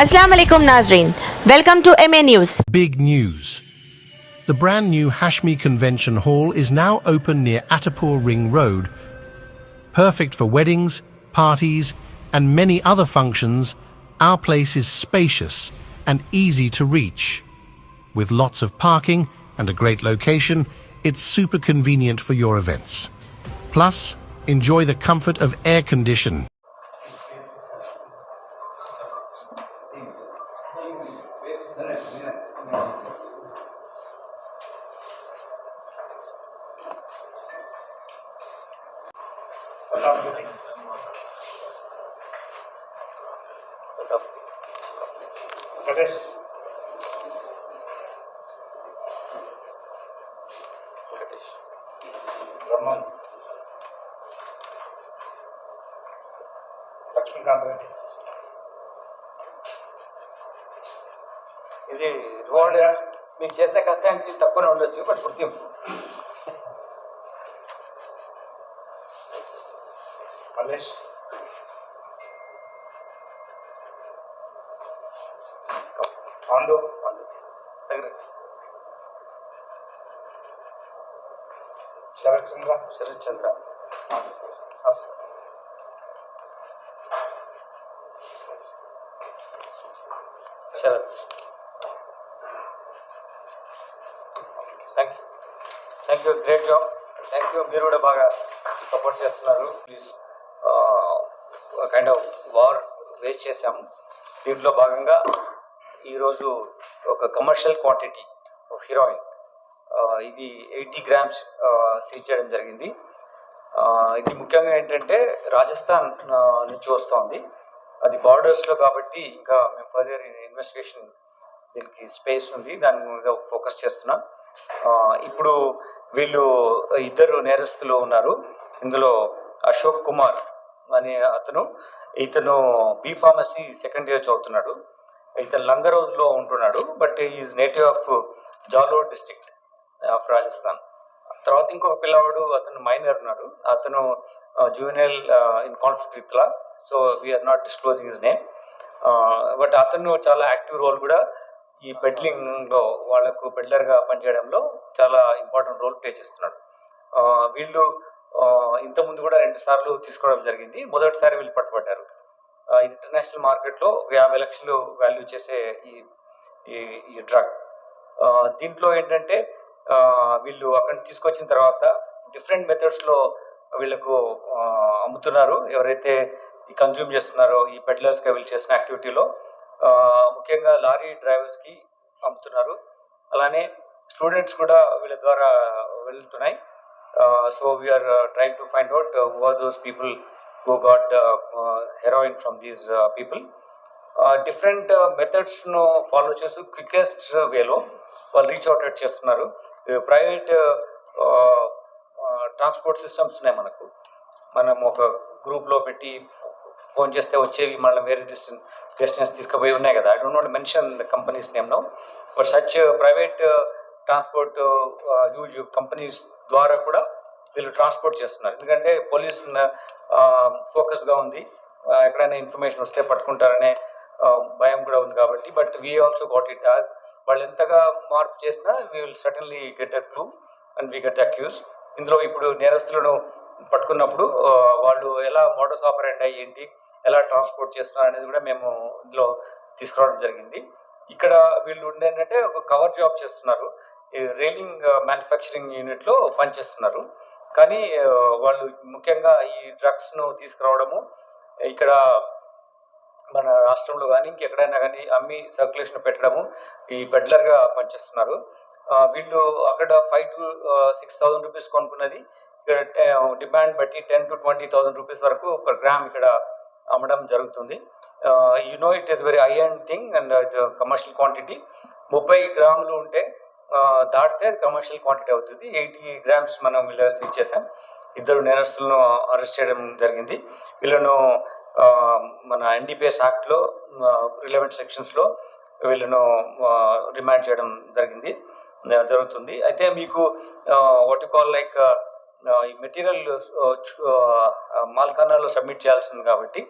Assalamu alaikum Nazreen. Welcome to MA News. Big news. The brand new Hashmi Convention Hall is now open near Attapur Ring Road. Perfect for weddings, parties, and many other functions, our place is spacious and easy to reach. With lots of parking and a great location, it's super convenient for your events. Plus, enjoy the comfort of air condition. Raman, Lakshmikanth Reddy ఇది road మీకు చేసిన కష్టానికి తక్కువనే ఉండొచ్చు but గుర్తింపు Mallesh Pandu Sharath Chandra Sharath thank you great job thank you మీరు కూడా బాగా సపోర్ట్ చేస్తున్నారు ప్లీజ్ కైండ్ ఆఫ్ వార్ వేస్ట్ చేశాము దీంట్లో భాగంగా ఈరోజు ఒక కమర్షియల్ క్వాంటిటీ ఆఫ్ హీరోయిన్ ఇది 80 grams సీజ్ చేయడం జరిగింది. ఇది ముఖ్యంగా ఏంటంటే రాజస్థాన్ నుంచి వస్తుంది, అది బార్డర్స్లో కాబట్టి ఇంకా మేము ఫర్దర్ ఇన్వెస్టిగేషన్ దీనికి స్పేస్ ఉంది, దాని మీద ఫోకస్ చేస్తున్నాం. ఇప్పుడు వీళ్ళు ఇద్దరు నేరస్తులు ఉన్నారు. ఇందులో అశోక్ కుమార్ అనే ఇతను బీ ఫార్మసీ సెకండ్ ఇయర్ చదువుతున్నాడు. ఇతను లంగరోజ్లో ఉంటున్నాడు, but is native of Jalore district of Rajasthan. తర్వాత ఇంకొక పిల్లవాడు అతను మైనర్ ఉన్నాడు, అతను juvenile in conflict with law, so we are not disclosing his name. But అతను చాలా యాక్టివ్ రోల్ కూడా ఈ పెడ్లింగ్లో వాళ్లకు పెడ్లర్గా పనిచేయడంలో చాలా ఇంపార్టెంట్ రోల్ ప్లే చేస్తున్నాడు. వీళ్ళు ఇంతకుముందు కూడా 2 సార్లు తీసుకోవడం జరిగింది. మొదటిసారి వీళ్ళు పట్టుబడ్డారు. ఇంటర్నేషనల్ మార్కెట్లో 50 లక్షలు వాల్యూ చేసే ఈ డ్రగ్. దీంట్లో ఏంటంటే వీళ్ళు అక్కడ తీసుకొచ్చిన తర్వాత డిఫరెంట్ మెథడ్స్లో వీళ్ళకు అమ్ముతున్నారు. ఎవరైతే ఈ కన్జ్యూమ్ చేస్తున్నారో ఈ పెడ్లర్స్గా వీళ్ళు చేసిన యాక్టివిటీలో ముఖ్యంగా లారీ డ్రైవర్స్కి అమ్ముతున్నారు. అలానే స్టూడెంట్స్ కూడా వీళ్ళ ద్వారా వెళ్తున్నాయి. So we are trying to find out who are those people who got heroin from these people. Different మెథడ్స్ను ఫాలో చేస్తూ క్వికెస్ట్ వేలో వాళ్ళు రీచ్ అవుట్ చేస్తున్నారు. ప్రైవేట్ ట్రాన్స్పోర్ట్ సిస్టమ్స్ ఉన్నాయి మనకు, మనం ఒక గ్రూప్లో పెట్టి ఫోన్ చేస్తే వచ్చేవి మళ్ళీ వేరే డెస్టినేషన్ తీసుకుపోయి ఉన్నాయి కదా. I don't not mention the companies name now, but such private transport huge companies ద్వారా కూడా వీళ్ళు ట్రాన్స్పోర్ట్ చేస్తున్నారు. ఎందుకంటే పోలీస్ ఫోకస్గా ఉంది, ఎక్కడైనా ఇన్ఫర్మేషన్ వస్తే పట్టుకుంటారనే భయం కూడా ఉంది కాబట్టి. But we also got it as వాళ్ళు ఎంతగా మార్పు చేసినా we will certainly get a clue and we get accused. ఇందులో ఇప్పుడు నేరస్తులను పట్టుకున్నప్పుడు వాళ్ళు ఎలా మోడస్ ఆపరెండి ఏంటి, ఎలా ట్రాన్స్పోర్ట్ చేస్తున్నారు అనేది కూడా మేము ఇందులో తీసుకురావడం జరిగింది. ఇక్కడ వీళ్ళు ఉండేంటంటే ఒక కవర్ జాబ్ చేస్తున్నారు, ఈ రైలింగ్ మ్యానుఫ్యాక్చరింగ్ యూనిట్లో పనిచేస్తున్నారు. కానీ వాళ్ళు ముఖ్యంగా ఈ డ్రగ్స్ను తీసుకురావడము ఇక్కడ మన రాష్ట్రంలో కానీ ఇంకెక్కడైనా కానీ అమ్మి సర్క్యులేషన్ పెట్టడము ఈ పెడ్లర్గా పనిచేస్తున్నారు. వీళ్ళు అక్కడ 5,000 to 6,000 రూపీస్ కొనుక్కున్నది ఇక్కడ డిమాండ్ బట్టి 10,000 to 20,000 రూపీస్ వరకు పర్ గ్రామ్ ఇక్కడ అమ్మడం జరుగుతుంది. It is very high and thing and commercial quantity. 30 గ్రాములు ఉంటే దాటితే కమర్షియల్ క్వాంటిటీ అవుతుంది. 80 grams మనం వీళ్ళు సీజ్ చేసాం. 2 నేరస్తులను అరెస్ట్ చేయడం జరిగింది. వీళ్ళను మన ఎన్డీపీఎస్ యాక్ట్లో రిలవెంట్ సెక్షన్స్లో వీళ్ళను రిమాండ్ చేయడం జరుగుతుంది. అయితే మీకు వాట్ యు కాల్ లైక్ ఈ మెటీరియల్ మాల్కానాలో సబ్మిట్ చేయాల్సింది కాబట్టి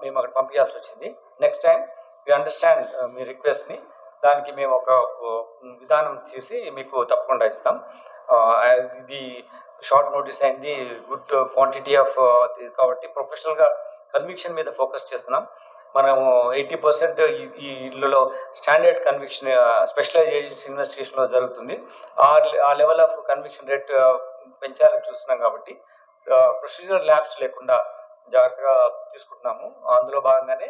మేము అక్కడ పంపించాల్సి వచ్చింది. నెక్స్ట్ టైం వి అండర్స్టాండ్ మీ రిక్వెస్ట్ని. దానికి మేము ఒక విధానం చేసి మీకు తప్పకుండా ఇస్తాం. ఇది షార్ట్ నోటీస్ అయింది, గుడ్ క్వాంటిటీ ఆఫ్ కాబట్టి ప్రొఫెషనల్గా కన్విక్షన్ మీద ఫోకస్ చేస్తున్నాం. మనము 80% ఈ ఇళ్ళలో స్టాండర్డ్ కన్విక్షన్ స్పెషలైజేషన్ ఇన్వెస్టిగేషన్లో జరుగుతుంది. ఆ లెవెల్ ఆఫ్ కన్విక్షన్ రేట్ పెంచాలని చూస్తున్నాం కాబట్టి ప్రొసీజర్ ల్యాబ్స్ లేకుండా జాగ్రత్తగా తీసుకుంటున్నాము. అందులో భాగంగానే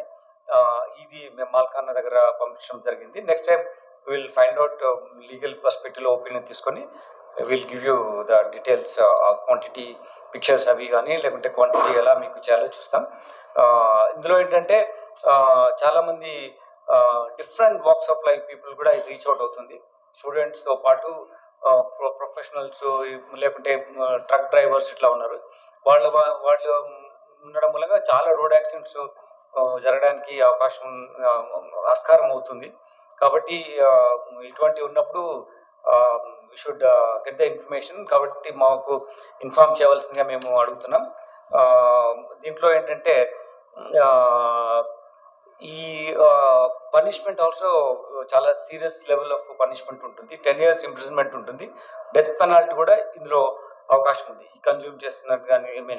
ఇది మేము మాల్కాన్న దగ్గర పంపించడం జరిగింది. Next time will find out legal పర్స్పెక్టివ్లో ఒపీనియన్ తీసుకొని will give you the details, quantity pictures అవి కానీ లేకుంటే క్వాంటిటీ ఎలా మీకు చేయాలో చూస్తాం. ఇందులో ఏంటంటే చాలామంది different walks of life people కూడా రీచ్ అవుట్ అవుతుంది. స్టూడెంట్స్తో పాటు ప్రొఫెషనల్స్ లేకుంటే ట్రక్ డ్రైవర్స్ ఇట్లా ఉన్నారు. వాళ్ళు ఉండడం మూలంగా చాలా రోడ్ యాక్సిడెంట్స్ జరగడానికి ఆస్కారం అవుతుంది. కాబట్టి ఇటువంటి ఉన్నప్పుడు we should get the information. కాబట్టి మాకు ఇన్ఫార్మ్ చేయవలసిందిగా మేము అడుగుతున్నాం. దీంట్లో ఏంటంటే ఈ పనిష్మెంట్ ఆల్సో చాలా సీరియస్ లెవెల్ ఆఫ్ పనిష్మెంట్ ఉంటుంది. 10 years ఇంప్రిజన్మెంట్ ఉంటుంది. డెత్ పెనాల్టీ కూడా ఇందులో అవకాశం ఉంది. ఈ కన్జ్యూమ్ చేస్తున్నట్టు కానీ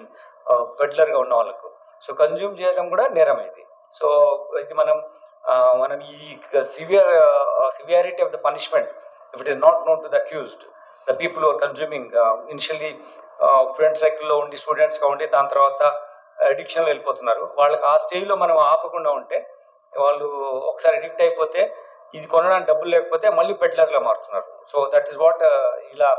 పెడ్లర్గా ఉన్న వాళ్ళకు. సో కన్జ్యూమ్ చేయడం కూడా నేరం ఇది. సో ఇది మనం ఈ severity of the punishment, if it is not known to the accused, the people are consuming initially friend సర్కిల్లో ఉండి స్టూడెంట్స్గా ఉండి దాని తర్వాత అడిక్షన్లో వెళ్ళిపోతున్నారు. వాళ్ళకి ఆ స్టేజ్లో మనం ఆపకుండా ఉంటే వాళ్ళు ఒకసారి అడిక్ట్ అయిపోతే ఇది కొనడానికి డబ్బులు లేకపోతే మళ్ళీ పెడ్లర్గా మారుతున్నారు. సో దట్ ఈస్ వాట్ ఇలా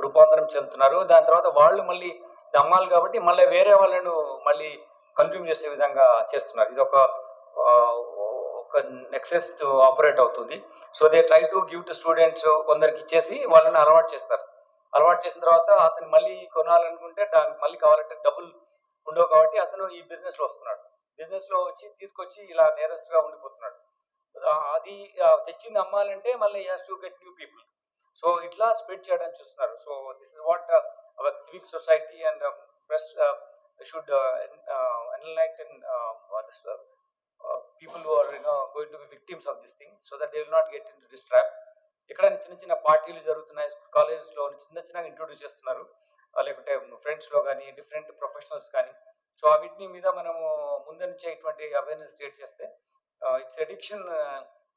రూపాంతరం చెందుతున్నారు. దాని తర్వాత వాళ్ళు మళ్ళీ ఇది అమ్మాలి కాబట్టి మళ్ళీ వేరే వాళ్ళను మళ్ళీ కన్జ్యూమ్ చేసే విధంగా చేస్తున్నారు. ఇది ఒక నెక్సెస్ ఆపరేట్ అవుతుంది. So they try to give to students, కొందరికి ఇచ్చేసి వాళ్ళని అలవాటు చేస్తారు. అలవాటు చేసిన తర్వాత అతను మళ్ళీ కొనాలనుకుంటే దానికి మళ్ళీ కావాలంటే డబ్బులు ఉండవు కాబట్టి అతను ఈ బిజినెస్లో వస్తున్నాడు. బిజినెస్లో వచ్చి తీసుకొచ్చి ఇలా నేరస్తుగా ఉండిపోతున్నాడు. అది తెచ్చింది అమ్మాలంటే మళ్ళీ has to get new people. So ఇట్లా స్ప్రెడ్ చేయడానికి చూస్తున్నారు. So this is what our civic society and press should enlighten people who are going to be victims of this thing, so that they will not get into this trap. ఇక్కడ చిన్న చిన్న పార్టీలు జరుగుతున్నాయి కాలేజెస్లో, చిన్న introduce చేస్తున్నారు, లేకుంటే ఫ్రెండ్స్లో కానీ డిఫరెంట్ ప్రొఫెషనల్స్ కానీ. సో వీటిని మీద మనము ముందు నుంచే ఇటువంటి అవేర్నెస్ క్రియేట్ చేస్తే it's addiction.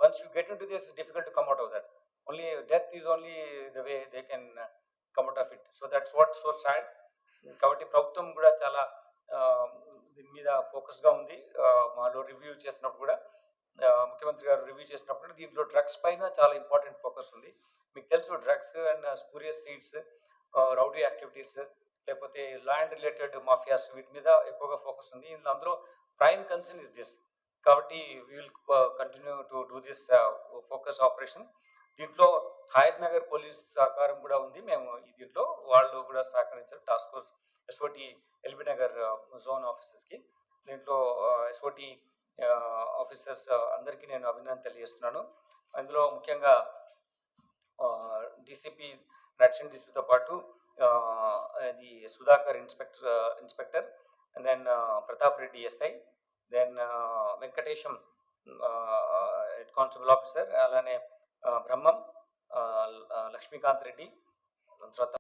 Once you get in to this, difficult to come out of that. Only death is only the way they can come out of it. So that's what so sad. కాబట్టి ప్రభుత్వం కూడా చాలా దీని మీద ఫోకస్గా ఉంది. మాలో review చేసినప్పుడు కూడా ముఖ్యమంత్రి గారు రివ్యూ చేసినప్పుడు దీంట్లో డ్రగ్స్ పైన చాలా ఇంపార్టెంట్ ఫోకస్ ఉంది. మీకు తెలుసు drugs and spurious seeds, rowdy activities, లేకపోతే ల్యాండ్ రిలేటెడ్ మాఫియాస్, వీటి మీద ఎక్కువగా ఫోకస్ ఉంది. అందులో ప్రైమ్ కన్సర్న్ ఇస్ దిస్. కాబట్టి we will continue to do this focus operation. దీంట్లో హయత్ నగర్ పోలీస్ సహకారం కూడా ఉంది. మేము దీంట్లో వాళ్ళు కూడా సహకరించారు. Task force SOT LB Nagar zone ఆఫీసర్స్కి. దీంట్లో ఎస్ఓటి ఆఫీసర్స్ అందరికీ నేను అభినందన తెలియజేస్తున్నాను. అందులో ముఖ్యంగా డీసీపీ నర్సింగ్ డీసీపీతో పాటు ఇది Sudhakar inspector, and then Pratap Reddy SI, then Venkatesham head constable officer, అలానే బ్రహ్మం, లక్ష్మీకాంత్ రెడ్డి, తర్వాత